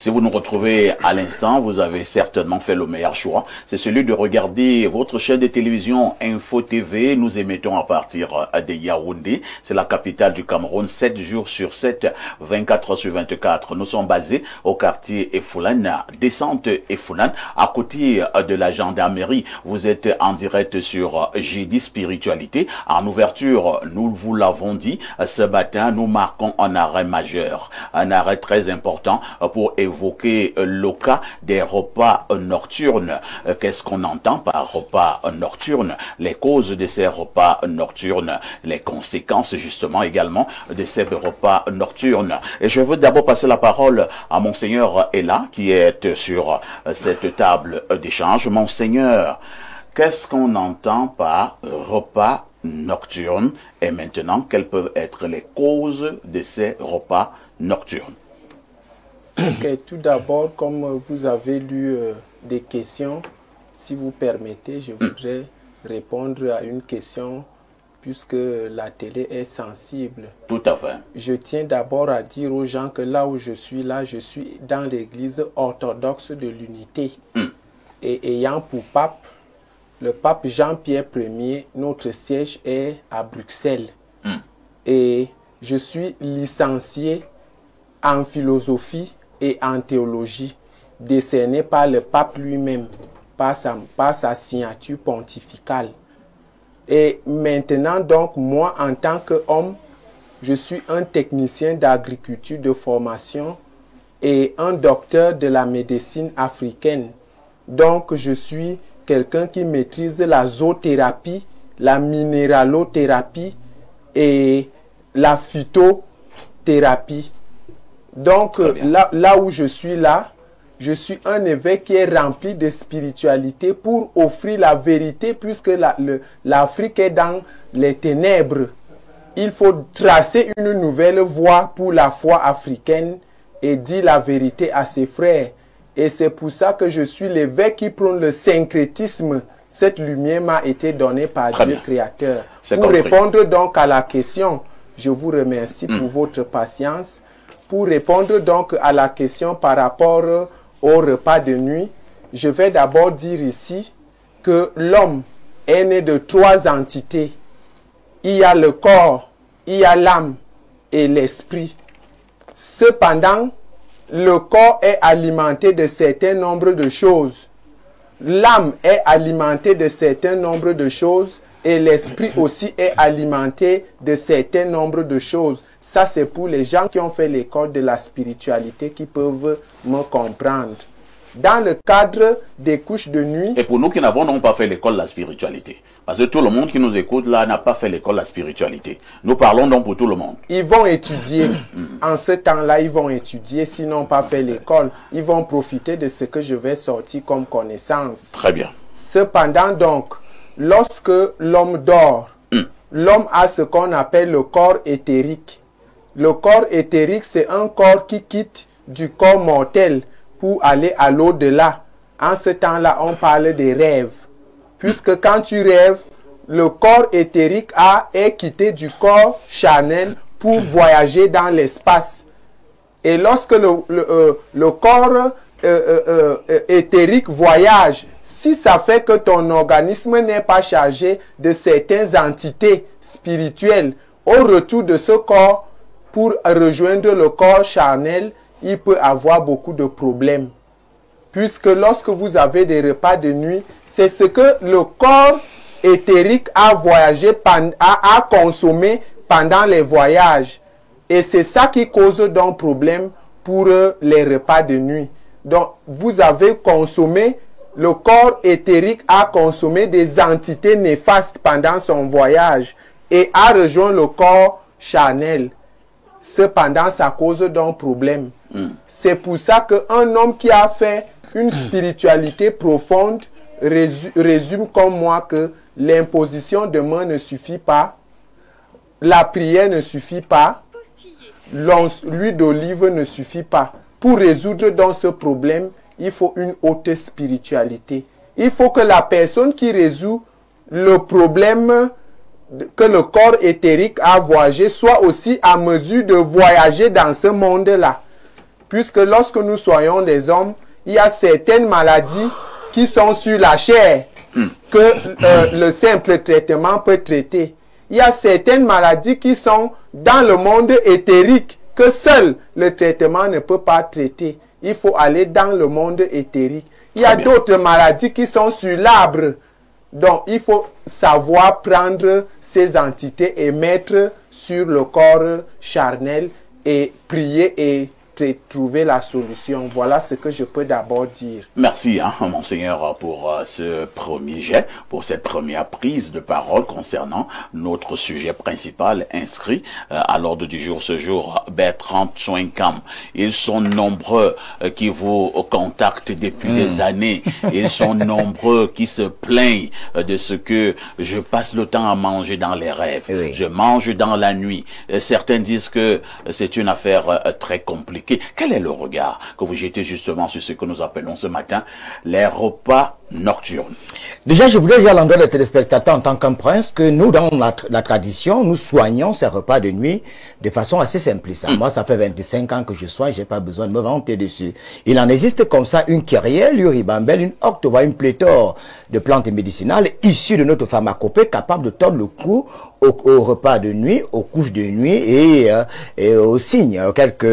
Si vous nous retrouvez à l'instant, vous avez certainement fait le meilleur choix. C'est celui de regarder votre chaîne de télévision Info TV. Nous émettons à partir de Yaoundé. C'est la capitale du Cameroun, 7 jours sur 7, 24 sur 24. Nous sommes basés au quartier Efoulan, descente Efoulan, à côté de la gendarmerie. Vous êtes en direct sur Jeudi Spiritualité. En ouverture, nous vous l'avons dit, ce matin, nous marquons un arrêt majeur. Un arrêt très important pour évoquer le cas des repas nocturnes. Qu'est-ce qu'on entend par repas nocturnes? Les causes de ces repas nocturnes, les conséquences justement également de ces repas nocturnes. Et je veux d'abord passer la parole à Monseigneur Ella qui est sur cette table d'échange. Monseigneur, qu'est-ce qu'on entend par repas nocturnes et maintenant quelles peuvent être les causes de ces repas nocturnes? Okay, tout d'abord, comme vous avez lu des questions, si vous permettez, je voudrais répondre à une question puisque la télé est sensible. Tout à fait. Je tiens d'abord à dire aux gens que là où je suis dans l'église orthodoxe de l'unité. Et ayant pour pape, le pape Jean-Pierre Ier, notre siège est à Bruxelles. Et je suis licencié en philosophie et en théologie, décerné par le pape lui-même, par sa signature pontificale. Et maintenant, donc, moi, en tant qu'homme, je suis un technicien d'agriculture de formation et un docteur de la médecine africaine. Donc, je suis quelqu'un qui maîtrise la zoothérapie, la minéralothérapie et la phytothérapie. Donc, là où je suis un évêque qui est rempli de spiritualité pour offrir la vérité, puisque l'Afrique est dans les ténèbres. Il faut tracer une nouvelle voie pour la foi africaine et dire la vérité à ses frères. Et c'est pour ça que je suis l'évêque qui prône le syncrétisme. Cette lumière m'a été donnée par Dieu créateur. Pour répondre donc à la question, je vous remercie pour votre patience. Pour répondre donc à la question par rapport au repas de nuit, je vais d'abord dire ici que l'homme est né de trois entités. Il y a le corps, il y a l'âme et l'esprit. Cependant, le corps est alimenté de certains nombres de choses. L'âme est alimentée de certains nombres de choses. Et l'esprit aussi est alimenté de certains nombres de choses. Ça, c'est pour les gens qui ont fait l'école de la spiritualité qui peuvent me comprendre. Dans le cadre des couches de nuit... Et pour nous qui n'avons pas fait l'école de la spiritualité, parce que tout le monde qui nous écoute là n'a pas fait l'école de la spiritualité. Nous parlons donc pour tout le monde. Ils vont étudier. En ce temps-là, ils vont étudier. S'ils n'ont pas fait l'école, ils vont profiter de ce que je vais sortir comme connaissance. Très bien. Cependant donc... Lorsque l'homme dort, l'homme a ce qu'on appelle le corps éthérique. Le corps éthérique, c'est un corps qui quitte du corps mortel pour aller à l'au-delà. En ce temps-là, on parle des rêves. Puisque quand tu rêves, le corps éthérique est quitté du corps charnel pour voyager dans l'espace. Et lorsque le corps éthérique voyage, si ça fait que ton organisme n'est pas chargé de certaines entités spirituelles, au retour de ce corps, pour rejoindre le corps charnel, il peut avoir beaucoup de problèmes. Puisque lorsque vous avez des repas de nuit, c'est ce que le corps éthérique a voyagé, a consommé pendant les voyages. Et c'est ça qui cause donc problème pour les repas de nuit. Donc, vous avez consommé, le corps éthérique a consommé des entités néfastes pendant son voyage et a rejoint le corps charnel. Cependant, ça cause donc problème. C'est pour ça qu'un homme qui a fait une spiritualité profonde résume comme moi que l'imposition de main ne suffit pas, la prière ne suffit pas, l'huile d'olive ne suffit pas. Pour résoudre donc ce problème, il faut une haute spiritualité. Il faut que la personne qui résout le problème que le corps éthérique a voyagé soit aussi à mesure de voyager dans ce monde-là. puisque lorsque nous soignons les hommes, il y a certaines maladies qui sont sur la chair que le simple traitement peut traiter. Il y a certaines maladies qui sont dans le monde éthérique que seul le traitement ne peut pas traiter. Il faut aller dans le monde éthérique. Il y a d'autres maladies qui sont sur l'arbre. Donc, il faut savoir prendre ces entités et mettre sur le corps charnel et prier et trouver la solution. Voilà ce que je peux d'abord dire. Merci, Monseigneur, pour ce premier jet, pour cette première prise de parole concernant notre sujet principal inscrit à l'ordre du jour ce jour, Bertrand Chouinkam. Ils sont nombreux qui vous contactent depuis des années. Ils sont nombreux qui se plaignent de ce que je passe le temps à manger dans les rêves. Oui. Je mange dans la nuit. Certains disent que c'est une affaire très compliquée. Quel est le regard que vous jetez justement sur ce que nous appelons ce matin les repas nocturnes? Déjà, je voulais dire à l'endroit des téléspectateurs en tant qu'un prince que nous, dans la tradition, nous soignons ces repas de nuit de façon assez simpliste. Moi, ça fait 25 ans que je soigne, j'ai pas besoin de me vanter dessus. Il en existe comme ça une kyrielle, une ribambelle, une octova, une pléthore de plantes médicinales issues de notre pharmacopée capable de tordre le cou au repas de nuit, aux couches de nuit et aux signes, quelques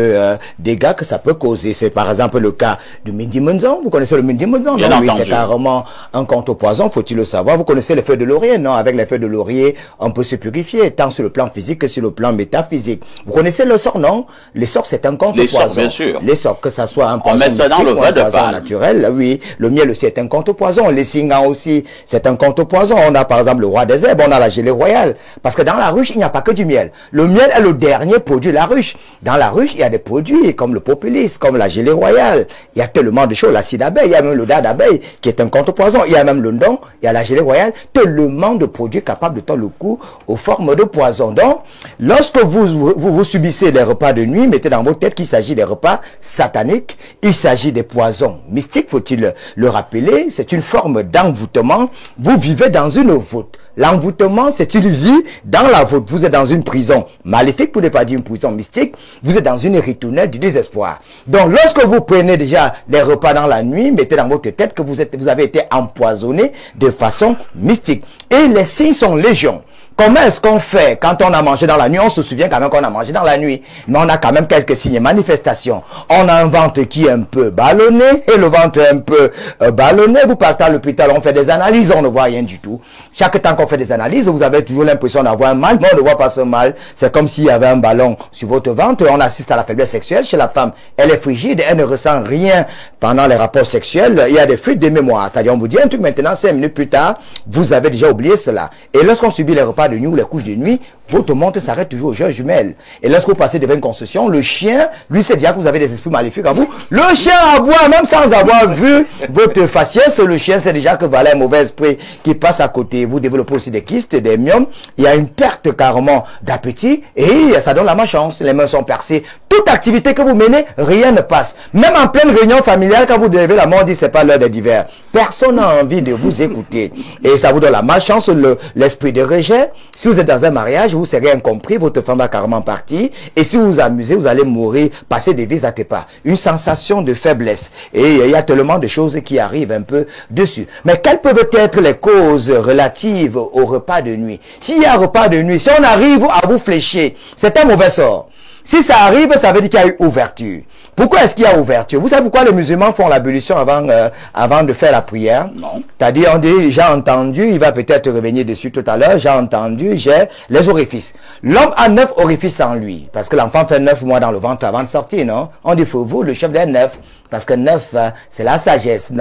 dégâts que ça peut causer. C'est par exemple le cas du Mindimonzon. Vous connaissez le Mindimonzon? Non, oui, c'est carrément un contre-poison, faut-il le savoir. Vous connaissez les feuilles de laurier? Non, avec les feuilles de laurier, on peut se purifier, tant sur le plan physique que sur le plan métaphysique. Vous connaissez le sort, non? Les sorts, c'est un contre-poison. Les sorts, bien sûr. Les sorts, que ça soit un poison mystique ou un poison naturel, oui. Le miel aussi est un contre-poison. Les cingans aussi, c'est un contre-poison. On a par exemple le roi des herbes, on a la gelée royale. Parce que dans la ruche, il n'y a pas que du miel. Le miel est le dernier produit de la ruche. Dans la ruche, il y a des produits comme le populis, comme la gelée royale. Il y a tellement de choses. L'acide d'abeille, il y a même le dard d'abeille qui est un contre-poison. Il y a même le ndon, il y a la gelée royale. Tellement de produits capables de tordre le cou aux formes de poison. Donc, lorsque vous subissez les repas de nuit, mettez dans votre tête qu'il s'agit des repas sataniques. Il s'agit des poisons mystiques, faut-il le rappeler. C'est une forme d'envoûtement. Vous vivez dans une voûte. L'envoûtement, c'est une vie dans la voûte. Vous êtes dans une prison maléfique, pour ne pas dire une prison mystique. Vous êtes dans une ritournelle du désespoir. Donc, lorsque vous prenez déjà les repas dans la nuit, mettez dans votre tête que vous avez été empoisonné de façon mystique. Et les signes sont légion. Comment est-ce qu'on fait quand on a mangé dans la nuit? On se souvient quand même qu'on a mangé dans la nuit. Mais on a quand même quelques signes et manifestations. On a un ventre qui est un peu ballonné et le ventre est un peu ballonné. Vous partez à l'hôpital, on fait des analyses, on ne voit rien du tout. Chaque temps qu'on fait des analyses, vous avez toujours l'impression d'avoir un mal, mais on ne voit pas ce mal. C'est comme s'il y avait un ballon sur votre ventre. On assiste à la faiblesse sexuelle chez la femme. Elle est frigide, elle ne ressent rien pendant les rapports sexuels. Il y a des fuites de mémoire. C'est-à-dire, on vous dit un truc maintenant, 5 minutes plus tard, vous avez déjà oublié cela. Et lorsqu'on subit les repas de nuit ou les couches de nuit, votre montre s'arrête toujours aux jeunes jumelles. Et lorsque vous passez devant une concession, le chien, lui, sait déjà que vous avez des esprits maléfiques à vous. Le chien aboie, même sans avoir vu votre faciès, le chien sait déjà que voilà un mauvais esprit qui passe à côté. Vous développez aussi des kystes, des myomes. Il y a une perte carrément d'appétit et ça donne la malchance. Les mains sont percées. Toute activité que vous menez, rien ne passe. Même en pleine réunion familiale, quand vous devez la mort, dit c'est pas l'heure des divers. Personne n'a envie de vous écouter. Et ça vous donne la malchance, l'esprit de rejet. Si vous êtes dans un mariage, vous serez incompris, votre femme va carrément partir. Et si vous vous amusez, vous allez mourir, passer des vies à tes pas. Une sensation de faiblesse. Et il y a tellement de choses qui arrivent un peu dessus. Mais quelles peuvent être les causes relatives au repas de nuit? S'il y a un repas de nuit, si on arrive à vous flécher, c'est un mauvais sort. Si ça arrive, ça veut dire qu'il y a eu ouverture. Pourquoi est-ce qu'il y a ouverture? Vous savez pourquoi les musulmans font l'ablution avant de faire la prière? Non. C'est-à-dire, on dit, j'ai entendu, il va peut-être revenir dessus tout à l'heure, j'ai entendu, j'ai les orifices. L'homme a 9 orifices en lui, parce que l'enfant fait 9 mois dans le ventre avant de sortir, non? On dit, faut vous, le chef des 9. Parce que 9, c'est la sagesse.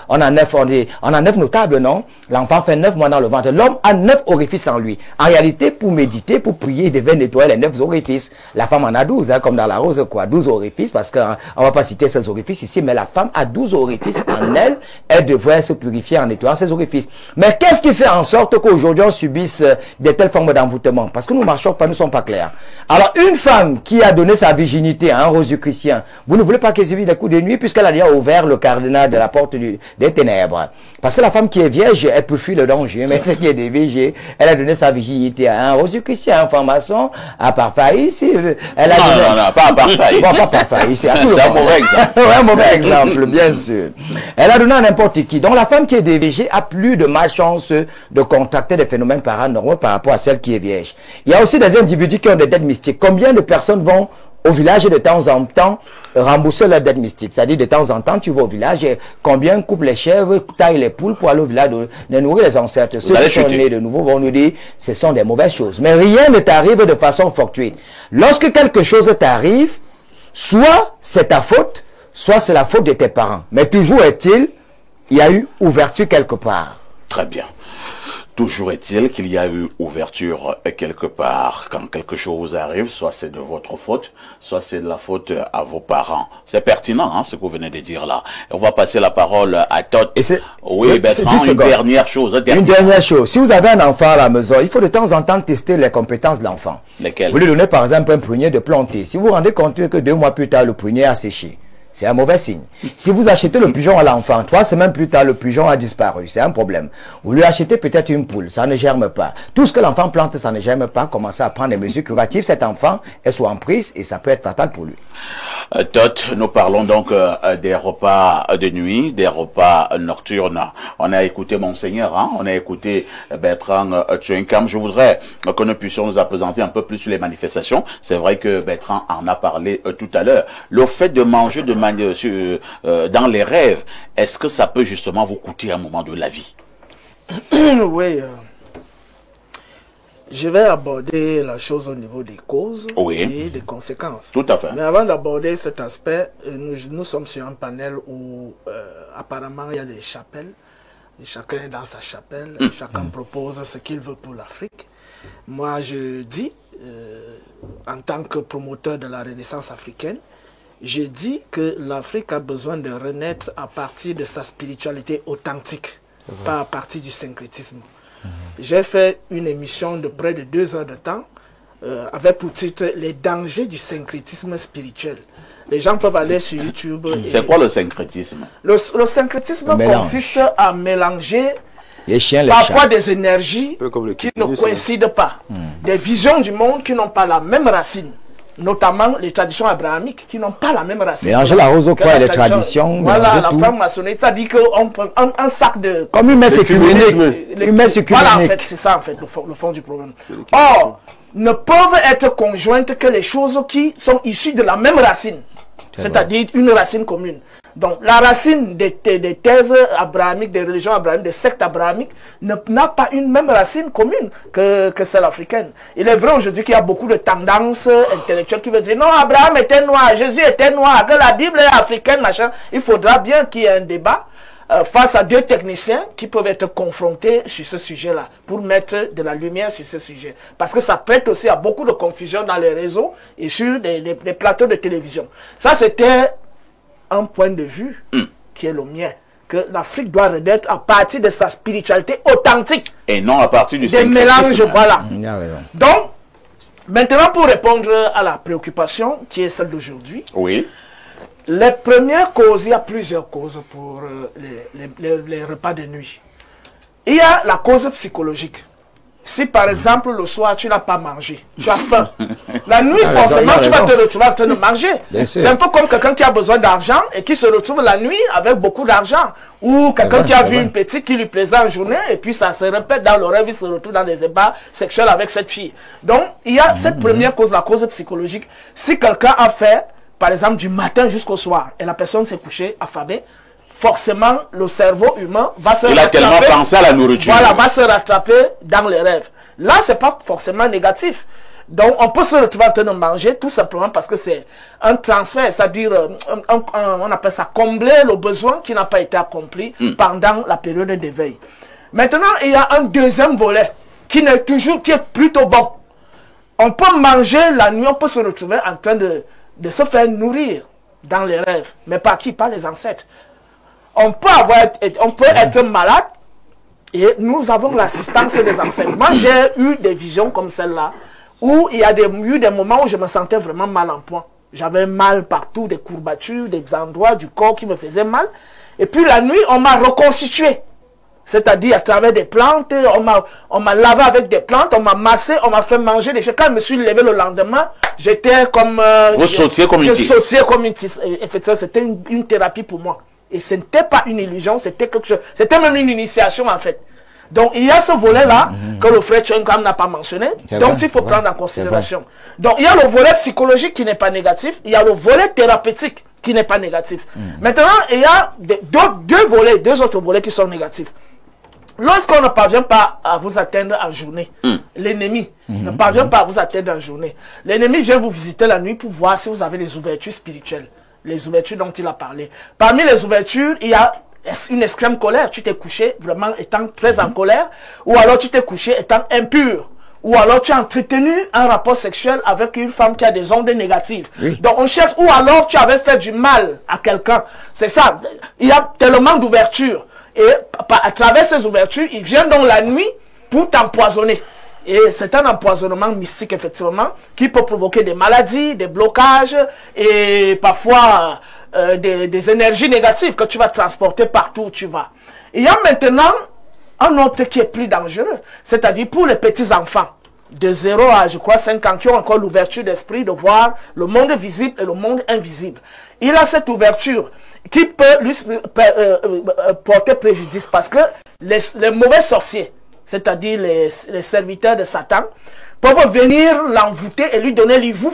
On a 9 notables, non? L'enfant fait 9 mois dans le ventre. L'homme a 9 orifices en lui. En réalité, pour méditer, pour prier, il devait nettoyer les 9 orifices. La femme en a 12, comme dans la rose, quoi. 12 orifices, parce qu'on ne va pas citer ces orifices ici, mais la femme a 12 orifices en elle. Elle devrait se purifier en nettoyant ses orifices. Mais qu'est-ce qui fait en sorte qu'aujourd'hui on subisse de telles formes d'envoûtement? Parce que nous ne marchons pas, nous ne sommes pas clairs. Alors, une femme qui a donné sa virginité à un rosicrucien, vous ne voulez pas qu'elle subisse des coups de nuit, puisqu'elle a déjà ouvert le cardinal de la porte des ténèbres. Parce que la femme qui est vierge, elle peut fuir le danger, mais celle qui est déviergée, elle a donné sa virginité à un rosicrucien, à un franc-maçon, à Parfaïs. Elle a non, pas à Parfaïs. Bon, pas Parfaïs. c'est à tout le monde. C'est un mauvais exemple. Ouais, un mauvais exemple, bien sûr. Elle a donné à n'importe qui. Donc la femme qui est DVG a plus de malchance de contracter des phénomènes paranormaux par rapport à celle qui est vierge. Il y a aussi des individus qui ont des dettes mystiques. Combien de personnes vont au village et de temps en temps rembourser leur dette mystique? C'est-à-dire de temps en temps tu vas au village et combien coupent les chèvres, taillent les poules pour aller au village de nourrir les ancêtres. Ceux qui sont nés de nouveau vont nous dire ce sont des mauvaises choses. Mais rien ne t'arrive de façon fortuite. Lorsque quelque chose t'arrive, soit c'est ta faute, soit c'est la faute de tes parents. Mais toujours est-il, il y a eu ouverture quelque part. Très bien. Toujours est-il qu'il y a eu ouverture quelque part. Quand quelque chose arrive, soit c'est de votre faute, soit c'est de la faute à vos parents. C'est pertinent, hein, ce que vous venez de dire là. Et on va passer la parole à Todd. Oui, Bertrand, une dernière chose. Une dernière chose. Si vous avez un enfant à la maison, il faut de temps en temps tester les compétences de l'enfant. Lesquelles? Vous lui donnez par exemple un prunier de planter. Si vous vous rendez compte que 2 mois plus tard, le prunier a séché, c'est un mauvais signe. Si vous achetez le pigeon à l'enfant, 3 semaines plus tard, le pigeon a disparu. C'est un problème. Vous lui achetez peut-être une poule, ça ne germe pas. Tout ce que l'enfant plante, ça ne germe pas. Commencez à prendre des mesures curatives. Cet enfant est sous emprise et ça peut être fatal pour lui. Todd, nous parlons donc des repas de nuit, des repas nocturnes. On a écouté Monseigneur, hein, on a écouté Bertrand Tchenkam. Je voudrais que nous puissions nous appesantir un peu plus sur les manifestations. C'est vrai que Bertrand en a parlé tout à l'heure. Le fait de manger dans les rêves, est-ce que ça peut justement vous coûter un moment de la vie? Oui. Je vais aborder la chose au niveau des causes et des conséquences. Tout à fait. Mais avant d'aborder cet aspect, nous sommes sur un panel où apparemment il y a des chapelles. Et chacun est dans sa chapelle. Et chacun propose ce qu'il veut pour l'Afrique. Moi, je dis, en tant que promoteur de la Renaissance africaine, je dis que l'Afrique a besoin de renaître à partir de sa spiritualité authentique, pas à partir du syncrétisme. J'ai fait une émission de près de 2 heures de temps avec pour titre « Les dangers du syncrétisme spirituel ». Les gens peuvent aller sur YouTube. C'est quoi le syncrétisme? Le syncrétisme consiste à mélanger parfois des énergies qui ne coïncident pas, des visions du monde qui n'ont pas la même racine. Notamment les traditions abrahamiques qui n'ont pas la même racine. Mélanger la rose au quoi et les traditions. Voilà, la franc-maçonnerie, ça dit qu'on prend un sac de... Comme une messe œcuménique. Voilà, en fait, c'est ça, en fait, le fond du problème. Or, ne peuvent être conjointes que les choses qui sont issues de la même racine. C'est-à-dire une racine commune. Donc, la racine des thèses abrahamiques, des religions abrahamiques, des sectes abrahamiques, n'a pas une même racine commune que celle africaine. Il est vrai aujourd'hui qu'il y a beaucoup de tendances intellectuelles qui veulent dire non, Abraham était noir, Jésus était noir, que la Bible est africaine, machin. Il faudra bien qu'il y ait un débat face à 2 techniciens qui peuvent être confrontés sur ce sujet-là, pour mettre de la lumière sur ce sujet. Parce que ça prête aussi à beaucoup de confusion dans les réseaux et sur les plateaux de télévision. Ça, c'était un point de vue qui est le mien, que l'Afrique doit renaître à partir de sa spiritualité authentique. Et non à partir du des mélanges, voilà. Donc, maintenant, pour répondre à la préoccupation qui est celle d'aujourd'hui, les premières causes, il y a plusieurs causes pour les repas de nuit. Il y a la cause psychologique. Si par exemple le soir tu n'as pas mangé, tu as faim, la nuit forcément tu vas te retrouver en train de manger. C'est un peu comme quelqu'un qui a besoin d'argent et qui se retrouve la nuit avec beaucoup d'argent. Ou quelqu'un qui a vu une petite qui lui plaisait en journée et puis ça se répète dans le rêve, il se retrouve dans des ébats sexuels avec cette fille. Donc il y a cette première cause, la cause psychologique. Si quelqu'un a fait par exemple du matin jusqu'au soir et la personne s'est couchée affamée, forcément, le cerveau humain va se rattraper. Il a tellement pensé à la nourriture. Voilà, va se rattraper dans les rêves. Là, c'est pas forcément négatif. Donc, on peut se retrouver en train de manger tout simplement parce que c'est un transfert, c'est-à-dire, on appelle ça combler le besoin qui n'a pas été accompli pendant la période d'éveil. Maintenant, il y a un deuxième volet qui est plutôt bon. On peut manger la nuit, on peut se retrouver en train de se faire nourrir dans les rêves. Mais par qui? Par les ancêtres. On peut être malade et nous avons l'assistance des ancêtres. Moi, j'ai eu des visions comme celle-là où il y a eu des moments où je me sentais vraiment mal en point. J'avais mal partout, des courbatures, des endroits du corps qui me faisaient mal. Et puis la nuit, on m'a reconstitué. C'est-à-dire à travers des plantes, on m'a lavé avec des plantes, on m'a massé, on m'a fait manger des choses. Quand je me suis levé le lendemain, j'étais comme... Vous sautiez comme une tisse. Je sautais comme une tisse. Effectivement, c'était une thérapie pour moi. Et ce n'était pas une illusion, c'était quelque chose. C'était même une initiation en fait. Donc il y a ce volet-là que le frère Tchouengam n'a pas mentionné. Donc il faut prendre en considération. Donc il y a le volet psychologique qui n'est pas négatif. Il y a le volet thérapeutique qui n'est pas négatif. Maintenant, il y a deux autres volets qui sont négatifs. Lorsqu'on ne parvient pas à vous atteindre en journée, l'ennemi ne parvient pas à vous atteindre en journée. L'ennemi vient vous visiter la nuit pour voir si vous avez des ouvertures spirituelles. Les ouvertures dont il a parlé. Parmi les ouvertures, il y a une extrême colère. Tu t'es couché vraiment étant très en colère. Ou alors tu t'es couché étant impur. Ou alors tu as entretenu un rapport sexuel avec une femme qui a des ondes négatives. Oui. Donc on cherche. Ou alors tu avais fait du mal à quelqu'un. C'est ça. Il y a tellement d'ouvertures. Et à travers ces ouvertures, il vient donc la nuit pour t'empoisonner. Et c'est un empoisonnement mystique, effectivement, qui peut provoquer des maladies, des blocages et parfois des énergies négatives que tu vas transporter partout où tu vas. Il y a maintenant un autre qui est plus dangereux, c'est-à-dire pour les petits-enfants de 0 à, je crois, 5 ans, qui ont encore l'ouverture d'esprit de voir le monde visible et le monde invisible. Il a cette ouverture qui peut lui porter préjudice parce que les mauvais sorciers, c'est-à-dire les serviteurs de Satan, peuvent venir l'envoûter et lui donner l'hibou.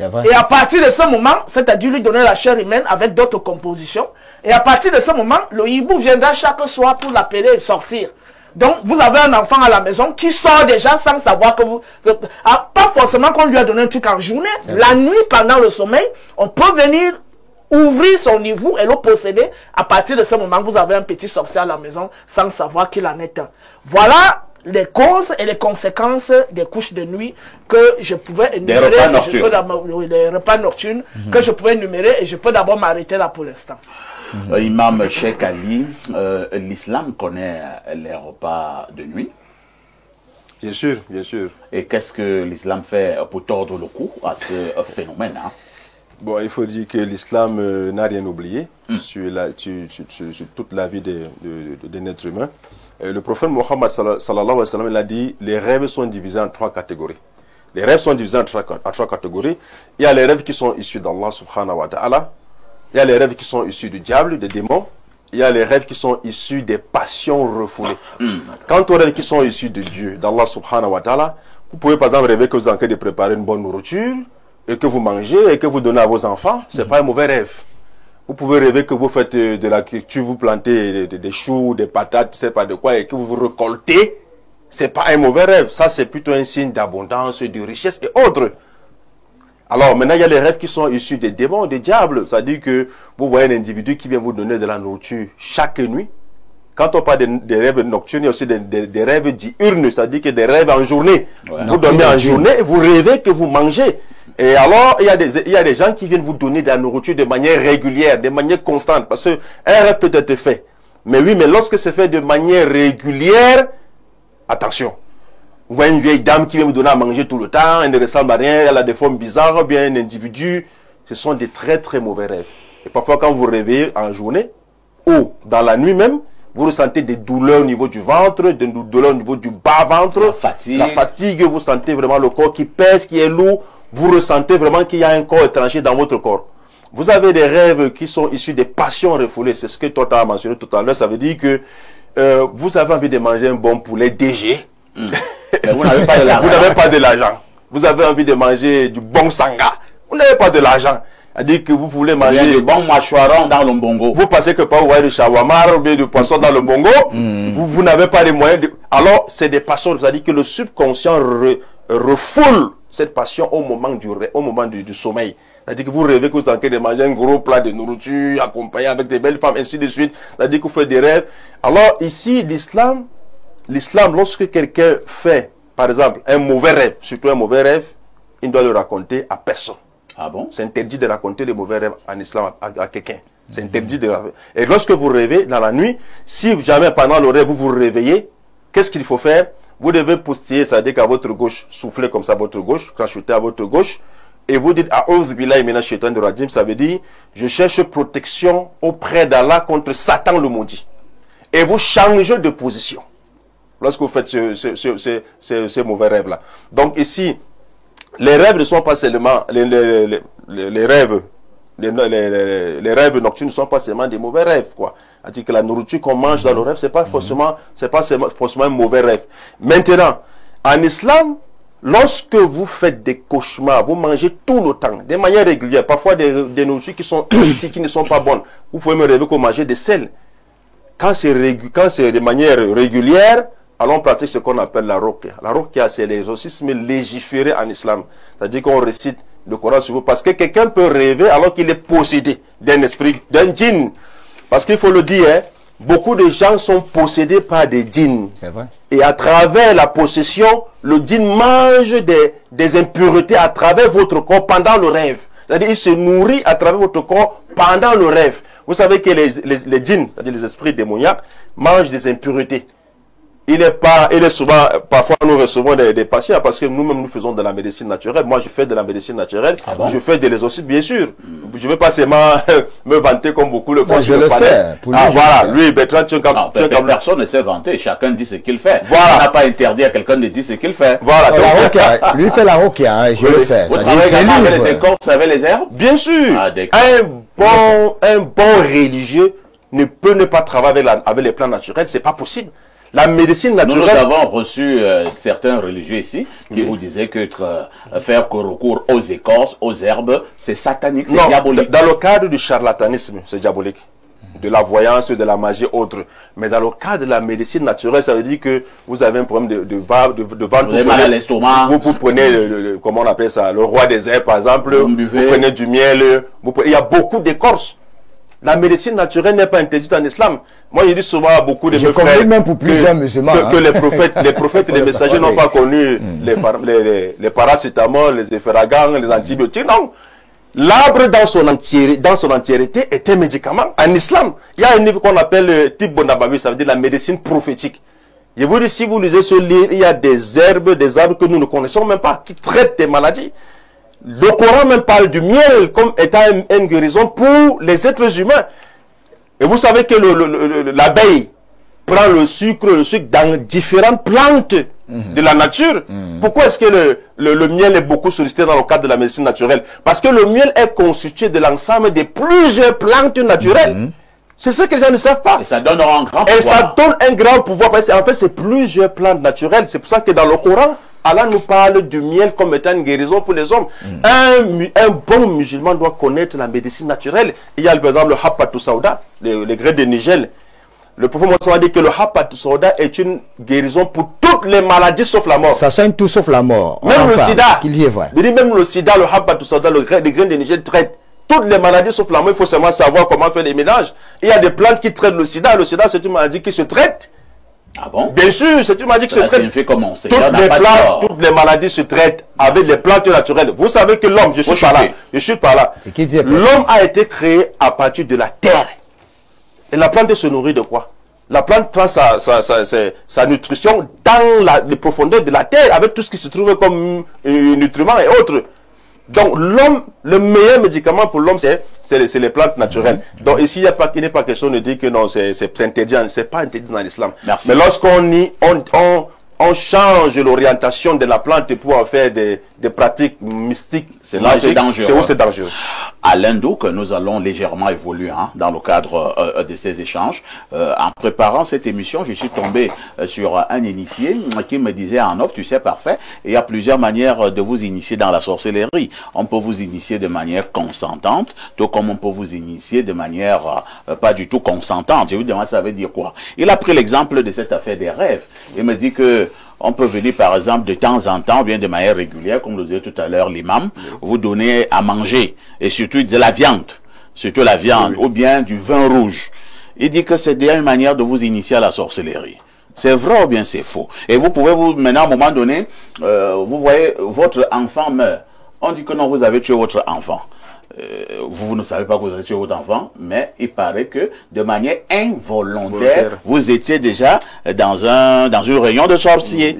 Et à partir de ce moment, c'est-à-dire lui donner la chair humaine avec d'autres compositions, et à partir de ce moment, le hibou viendra chaque soir pour l'appeler et sortir. Donc, vous avez un enfant à la maison qui sort déjà sans savoir que vous... pas forcément qu'on lui a donné un truc en journée. La nuit, pendant le sommeil, on peut venir ouvrir son niveau et le posséder. À partir de ce moment, vous avez un petit sorcier à la maison sans savoir qu'il en est un. Voilà les causes et les conséquences des couches de nuit que je pouvais énumérer. Les repas nocturnes que je pouvais énumérer, et je peux d'abord m'arrêter là pour l'instant. Imam Cheikh Ali, l'islam connaît les repas de nuit? Bien sûr, bien sûr. Et qu'est-ce que l'islam fait pour tordre le cou à ce phénomène, hein? Bon, il faut dire que l'islam n'a rien oublié sur toute la vie d'un être humain. Le prophète Mohammed sallallahu alayhi wa sallam, il a dit, les rêves sont divisés en 3 catégories. Les rêves sont divisés en trois catégories. Il y a les rêves qui sont issus d'Allah subhanahu wa ta'ala. Il y a les rêves qui sont issus du diable, des démons. Il y a les rêves qui sont issus des passions refoulées. Quant aux rêves qui sont issus de Dieu, d'Allah subhanahu wa ta'ala, vous pouvez par exemple rêver que vous êtes en train de préparer une bonne nourriture et que vous mangez et que vous donnez à vos enfants. Ce n'est pas un mauvais rêve. Vous pouvez rêver que vous faites de l'agriculture, vous plantez des choux, des patates, je ne sais pas de quoi, et que vous vous récoltez. Ce n'est pas un mauvais rêve. Ça, c'est plutôt un signe d'abondance, de richesse et autres. Alors, maintenant, il y a les rêves qui sont issus des démons, des diables. C'est-à-dire que vous voyez un individu qui vient vous donner de la nourriture chaque nuit. Quand on parle des rêves nocturnes, il y a aussi des rêves diurnes, c'est-à-dire que des rêves en journée. Ouais, vous dormez en journée, vous rêvez que vous mangez. Et alors, il y a des gens qui viennent vous donner de la nourriture de manière régulière, de manière constante. Parce qu'un rêve peut être fait. Mais oui, mais lorsque c'est fait de manière régulière, attention. Vous voyez une vieille dame qui vient vous donner à manger tout le temps, elle ne ressemble à rien, elle a des formes bizarres, bien un individu. Ce sont des très très mauvais rêves. Et parfois, quand vous rêvez en journée, ou dans la nuit même, vous ressentez des douleurs au niveau du ventre, des douleurs au niveau du bas-ventre. La fatigue, vous sentez vraiment le corps qui pèse, qui est lourd. Vous ressentez vraiment qu'il y a un corps étranger dans votre corps. Vous avez des rêves qui sont issus des passions refoulées. C'est ce que toi tu as mentionné tout à l'heure. Ça veut dire que vous avez envie de manger un bon poulet DG. Mais vous n'avez pas de l'argent. Vous n'avez pas de l'argent. Vous avez envie de manger du bon sanga. Vous n'avez pas de l'argent. C'est-à-dire que vous voulez manger du bon mâchoiron dans le bongo. Vous pensez que pas vous voyez du shawarma ou bien du poisson dans le bongo. Vous n'avez pas les moyens de... Alors, c'est des passions. C'est-à-dire que le subconscient refoule cette passion au moment du sommeil. C'est-à-dire que vous rêvez que vous êtes en train de manger un gros plat de nourriture accompagné avec des belles femmes, ainsi de suite. C'est-à-dire que vous faites des rêves. Alors ici, l'islam, lorsque quelqu'un fait, par exemple, un mauvais rêve, surtout un mauvais rêve, il doit le raconter à personne. Ah bon? C'est interdit de raconter les mauvais rêves en islam à quelqu'un. C'est interdit de raconter. Et lorsque vous rêvez dans la nuit, si jamais pendant le rêve vous vous réveillez, qu'est-ce qu'il faut faire? Vous devez postiller, c'est-à-dire qu'à votre gauche, souffler comme ça à votre gauche, crachoter à votre gauche, et vous dites A'udhu billahi minash shaitanir rajim, ça veut dire je cherche protection auprès d'Allah contre Satan le maudit. et vous changez de position lorsque vous faites ces mauvais rêves-là. Donc ici, les rêves ne sont pas seulement les rêves. Les rêves nocturnes ne sont pas seulement des mauvais rêves, quoi. C'est-à-dire que la nourriture qu'on mange dans le rêve, c'est pas forcément un mauvais rêve. Maintenant, en islam, lorsque vous faites des cauchemars, vous mangez tout le temps, de manière régulière, parfois des nourritures qui sont ici, qui ne sont pas bonnes. Vous pouvez me rêver que vous mangez des sels. Quand c'est de manière régulière, alors on pratique ce qu'on appelle la ruqya. La ruqya, c'est l'exorcisme légiféré en islam. C'est-à-dire qu'on récite le Coran sur vous. Parce que quelqu'un peut rêver alors qu'il est possédé d'un esprit, d'un djinn. Parce qu'il faut le dire, hein, beaucoup de gens sont possédés par des djinns. C'est vrai. Et à travers la possession, le djinn mange des impuretés à travers votre corps pendant le rêve. C'est-à-dire qu'il se nourrit à travers votre corps pendant le rêve. Vous savez que les djinns, c'est-à-dire les esprits démoniaques, mangent des impuretés. Il est souvent, parfois nous recevons des patients parce que nous-mêmes nous faisons de la médecine naturelle. Moi je fais de la médecine naturelle, je fais de l'exorcisme bien sûr. Je ne vais pas seulement me vanter comme beaucoup le font. Je le sais. Voilà, lui Bertrand, personne ne s'est vanté, chacun dit ce qu'il fait. Voilà. On n'a pas interdit à quelqu'un de dire ce qu'il fait. Voilà. Donc, lui fait la ruqya, hein, je le sais. Vous travaillez également avec les écorces, avec les herbes? Bien sûr. Un bon religieux ne peut ne pas travailler avec les plants naturels, c'est pas possible. La médecine naturelle... Nous avons reçu certains religieux ici qui vous disaient que faire recours aux écorces, aux herbes, c'est satanique, c'est diabolique. Dans le cadre du charlatanisme, c'est diabolique. De la voyance, de la magie, autre. Mais dans le cadre de la médecine naturelle, ça veut dire que vous avez un problème de ventre. Vous avez mal à l'estomac. Vous prenez, comment on appelle ça, le roi des herbes, par exemple. Vous prenez du miel. Il y a beaucoup d'écorces. La médecine naturelle n'est pas interdite en islam. Moi, je dis souvent à beaucoup de mes frères même pour plusieurs musulmans, que les prophètes et les messagers n'ont pas connu les paracétamol, les efferagans, les antibiotiques. Non. L'arbre dans son entièreté est un médicament. En islam, il y a un livre qu'on appelle le Tibb Nabawi, ça veut dire la médecine prophétique. Je vous dis, si vous lisez ce livre, il y a des herbes, des arbres que nous ne connaissons même pas, qui traitent des maladies. Le Coran même parle du miel comme étant une guérison pour les êtres humains. Et vous savez que l'abeille prend le sucre dans différentes plantes de la nature. Pourquoi est-ce que le miel est beaucoup sollicité dans le cadre de la médecine naturelle? Parce que le miel est constitué de l'ensemble de plusieurs plantes naturelles. C'est ça que les gens ne savent pas. Et ça donne un grand pouvoir. Et ça donne un grand pouvoir. Parce qu'en fait, c'est plusieurs plantes naturelles. C'est pour ça que dans le Coran, Allah nous parle du miel comme étant une guérison pour les hommes. Un bon musulman doit connaître la médecine naturelle. Il y a par exemple le Habbatou Sauda, le grain de Nigel. Le prophète Mohammed a dit que le Habbatou Sauda est une guérison pour toutes les maladies sauf la mort. Ça soigne tout sauf la mort. Même le sida. Il est vrai. Même le sida, le Habbatou Sauda, le grain de Nigel traite toutes les maladies sauf la mort. Il faut seulement savoir comment faire les ménages. Il y a des plantes qui traitent le sida. Le sida, c'est une maladie qui se traite. Ah bon? Bien sûr, c'est une maladie qui se traite. Toutes les maladies se traitent avec les plantes naturelles. Vous savez que l'homme, je suis par là. L'homme a été créé à partir de la terre. Et la plante se nourrit de quoi? La plante prend sa nutrition dans les profondeurs de la terre avec tout ce qui se trouve comme nutriments et autres. Donc l'homme, le meilleur médicament pour l'homme, c'est les plantes naturelles. Donc ici, il n'est pas question de dire que non, c'est interdit, c'est pas interdit dans l'islam. Mais lorsqu'on change l'orientation de la plante pour en faire des pratiques mystiques, c'est dangereux. C'est où c'est dangereux. Alain Douk, nous allons légèrement évoluer dans le cadre de ces échanges. En préparant cette émission, je suis tombé sur un initié qui me disait en off, tu sais parfait, il y a plusieurs manières de vous initier dans la sorcellerie. On peut vous initier de manière consentante, tout comme on peut vous initier de manière pas du tout consentante. Je vous demande ça veut dire quoi? Il a pris l'exemple de cette affaire des rêves. Il me dit que on peut venir par exemple de temps en temps, bien de manière régulière, comme le disait tout à l'heure l'imam, vous donner à manger, et surtout il disait la viande, ou bien du vin rouge. Il dit que c'est déjà une manière de vous initier à la sorcellerie. C'est vrai ou bien c'est faux? Et vous pouvez maintenant à un moment donné, vous voyez votre enfant meurt. On dit que non, vous avez tué votre enfant. Vous ne savez pas que vous avez tué votre enfant, mais il paraît que de manière involontaire, vous étiez déjà dans une réunion de sorciers.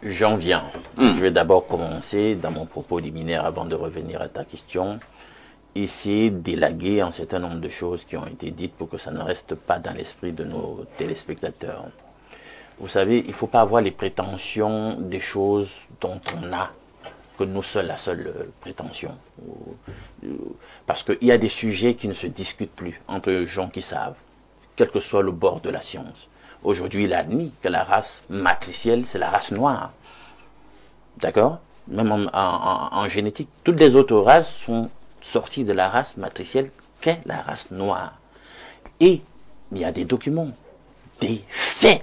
J'en viens. Je vais d'abord commencer dans mon propos liminaire avant de revenir à ta question. essayer d'élaguer un certain nombre de choses qui ont été dites pour que ça ne reste pas dans l'esprit de nos téléspectateurs. Vous savez, il ne faut pas avoir les prétentions des choses dont on a, que nous seuls, la seule prétention. Parce qu'il y a des sujets qui ne se discutent plus entre les gens qui savent, quel que soit le bord de la science. Aujourd'hui, il a admis que la race matricielle, c'est la race noire. D'accord? Même en génétique. Toutes les autres races sont sorties de la race matricielle qu'est la race noire. Et il y a des documents, des faits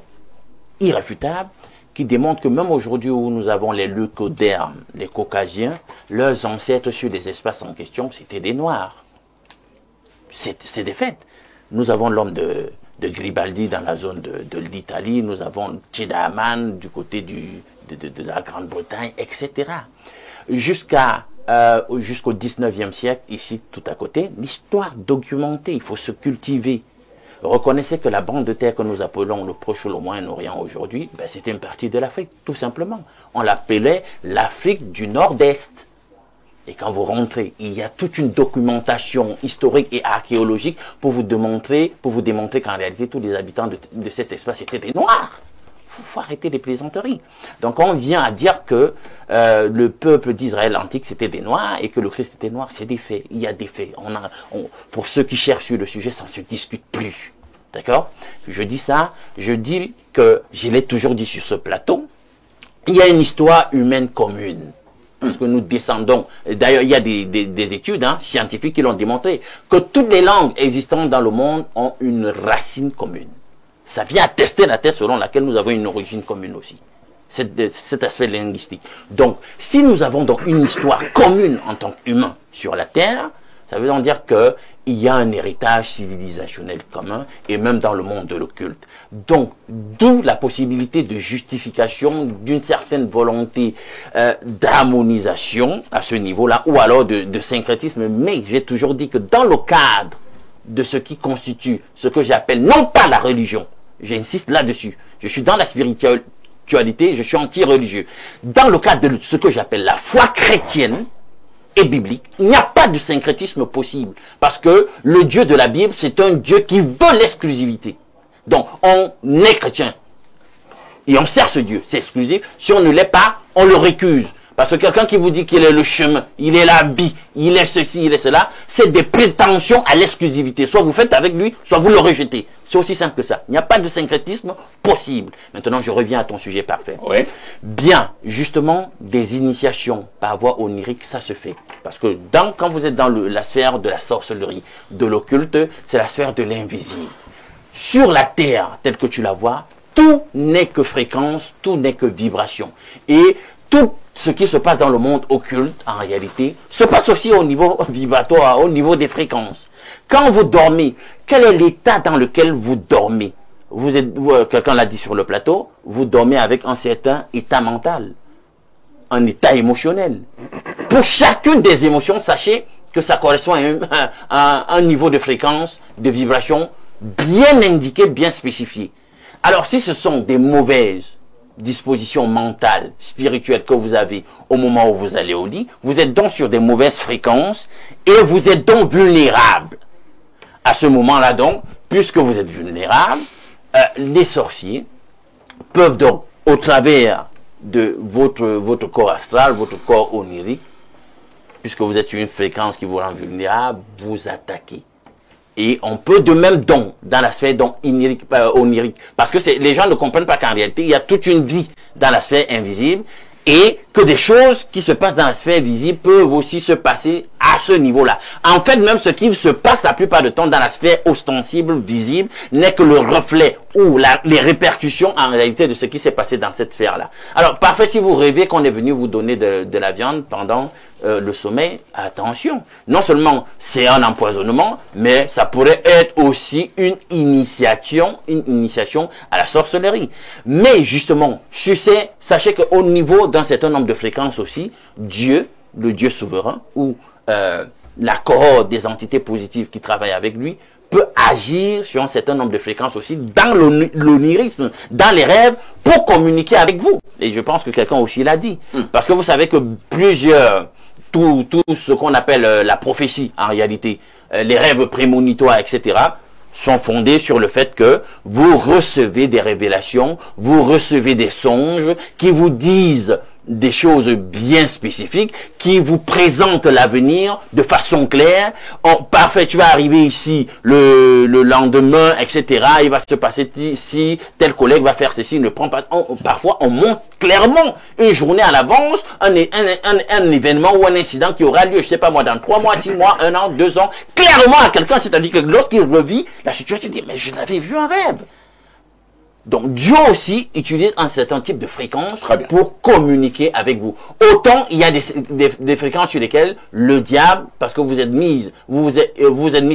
irréfutables qui démontrent que même aujourd'hui où nous avons les leucodermes, les caucasiens, leurs ancêtres sur les espaces en question, c'était des noirs. C'est des faits. Nous avons l'homme de Gribaldi dans la zone de l'Italie, nous avons Tchedaman du côté de la Grande-Bretagne, etc. Jusqu'au 19e siècle, ici tout à côté, l'histoire documentée, il faut se cultiver. Reconnaissez que la bande de terre que nous appelons le Proche ou le Moyen-Orient aujourd'hui, ben, c'était une partie de l'Afrique, tout simplement. On l'appelait l'Afrique du Nord-Est. Et quand vous rentrez, il y a toute une documentation historique et archéologique pour vous démontrer qu'en réalité, tous les habitants de cet espace étaient des Noirs. Il faut arrêter les plaisanteries. Donc on vient à dire que le peuple d'Israël antique, c'était des Noirs et que le Christ était noir. C'est des faits. Il y a des faits. Pour ceux qui cherchent sur le sujet, ça ne se discute plus. D'accord? Je dis ça, je dis que, je l'ai toujours dit sur ce plateau, il y a une histoire humaine commune. Parce que nous descendons, d'ailleurs il y a des études scientifiques qui l'ont démontré, que toutes les langues existantes dans le monde ont une racine commune. Ça vient attester la thèse selon laquelle nous avons une origine commune aussi. Cet aspect linguistique. Donc, si nous avons donc une histoire commune en tant qu'humains sur la Terre, ça veut donc dire qu'il y a un héritage civilisationnel commun, et même dans le monde de l'occulte. Donc, d'où la possibilité de justification d'une certaine volonté d'harmonisation à ce niveau-là, ou alors de syncrétisme. Mais j'ai toujours dit que dans le cadre de ce qui constitue ce que j'appelle, non pas la religion, j'insiste là-dessus, je suis dans la spiritualité, je suis anti-religieux. Dans le cadre de ce que j'appelle la foi chrétienne et biblique, il n'y a pas de syncrétisme possible. Parce que le Dieu de la Bible, c'est un Dieu qui veut l'exclusivité. Donc, on est chrétien. Et on sert ce Dieu, c'est exclusif. Si on ne l'est pas, on le récuse. Parce que quelqu'un qui vous dit qu'il est le chemin, il est la vie, il est ceci, il est cela, c'est des prétentions à l'exclusivité. Soit vous faites avec lui, soit vous le rejetez. C'est aussi simple que ça. Il n'y a pas de syncrétisme possible. Maintenant, je reviens à ton sujet parfait. Oui. Bien, justement, des initiations par voie onirique, ça se fait. Parce que quand vous êtes dans la sphère de la sorcellerie, de l'occulte, c'est la sphère de l'invisible. Sur la terre, telle que tu la vois, tout n'est que fréquence, tout n'est que vibration. Et tout ce qui se passe dans le monde occulte, en réalité, se passe aussi au niveau vibratoire, au niveau des fréquences. Quand vous dormez, quel est l'état dans lequel vous dormez? Quelqu'un l'a dit sur le plateau, vous dormez avec un certain état mental, un état émotionnel. Pour chacune des émotions, sachez que ça correspond à un niveau de fréquence, de vibration bien indiqué, bien spécifié. Alors si ce sont des mauvaises disposition mentale, spirituelle que vous avez au moment où vous allez au lit, vous êtes donc sur des mauvaises fréquences et vous êtes donc vulnérable. À ce moment-là donc, puisque vous êtes vulnérable, les sorciers peuvent donc, au travers de votre corps astral, votre corps onirique, puisque vous êtes sur une fréquence qui vous rend vulnérable, vous attaquer. Et on peut de même dans la sphère onirique, parce que les gens ne comprennent pas qu'en réalité, il y a toute une vie dans la sphère invisible, et que des choses qui se passent dans la sphère visible peuvent aussi se passer à ce niveau-là. En fait, même ce qui se passe la plupart du temps dans la sphère ostensible, visible, n'est que le reflet ou les répercussions en réalité de ce qui s'est passé dans cette sphère-là. Alors, parfait, si vous rêvez qu'on est venu vous donner de la viande pendant le sommeil, attention. Non seulement c'est un empoisonnement, mais ça pourrait être aussi une initiation à la sorcellerie. Mais justement, sachez qu'au niveau d'un certain nombre de fréquences aussi, Dieu, le Dieu souverain, ou la cohorte des entités positives qui travaillent avec lui, peut agir sur un certain nombre de fréquences aussi dans l'onirisme, dans les rêves, pour communiquer avec vous. Et je pense que quelqu'un aussi l'a dit. Parce que vous savez que plusieurs tout ce qu'on appelle la prophétie en réalité, les rêves prémonitoires, etc., sont fondés sur le fait que vous recevez des révélations, vous recevez des songes qui vous disent des choses bien spécifiques, qui vous présentent l'avenir de façon claire. Parfait, tu vas arriver ici le lendemain, etc. Il va se passer ici, tel collègue va faire ceci, ne prend pas. Parfois, on montre clairement une journée à l'avance, un événement ou un incident qui aura lieu, je sais pas moi, dans 3 mois, 6 mois, 1 an, 2 ans, clairement à quelqu'un, c'est-à-dire que lorsqu'il revit la situation, il dit, mais je l'avais vu en rêve. Donc Dieu aussi utilise un certain type de fréquence pour communiquer avec vous. Autant il y a des fréquences sur lesquelles le diable, parce que vous êtes mis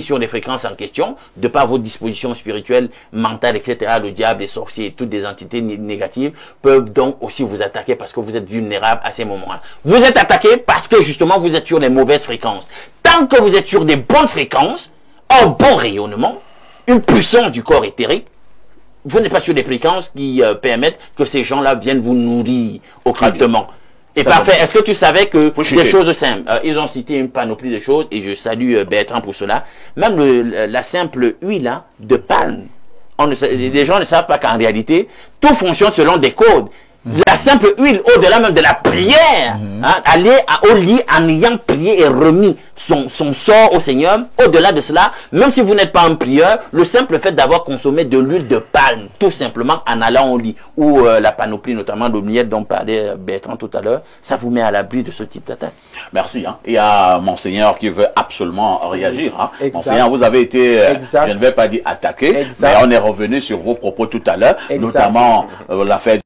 sur des fréquences en question, de par vos dispositions spirituelles, mentales, etc. Le diable, les sorciers et toutes des entités négatives peuvent donc aussi vous attaquer parce que vous êtes vulnérable à ces moments-là. Vous êtes attaqué parce que justement vous êtes sur les mauvaises fréquences. Tant que vous êtes sur des bonnes fréquences, un bon rayonnement, une puissance du corps éthérique, vous n'êtes pas sur des fréquences qui permettent que ces gens-là viennent vous nourrir occultement. Et parfait. Est-ce que tu savais que des choses simples, ils ont cité une panoplie de choses et je salue Bertrand pour cela. Même la simple huile de palme. Les gens ne savent pas qu'en réalité, tout fonctionne selon des codes. La simple huile, au-delà même de la prière, aller au lit en ayant prié et remis son sort au Seigneur, au-delà de cela, même si vous n'êtes pas un prieur, le simple fait d'avoir consommé de l'huile de palme, tout simplement en allant au lit, ou la panoplie, notamment le miel dont parlait Bertrand tout à l'heure, ça vous met à l'abri de ce type d'attaque. Merci. Il y a Monseigneur qui veut absolument réagir. Monseigneur, vous avez été, je ne vais pas dire attaqué, mais on est revenu sur vos propos tout à l'heure, notamment l'affaire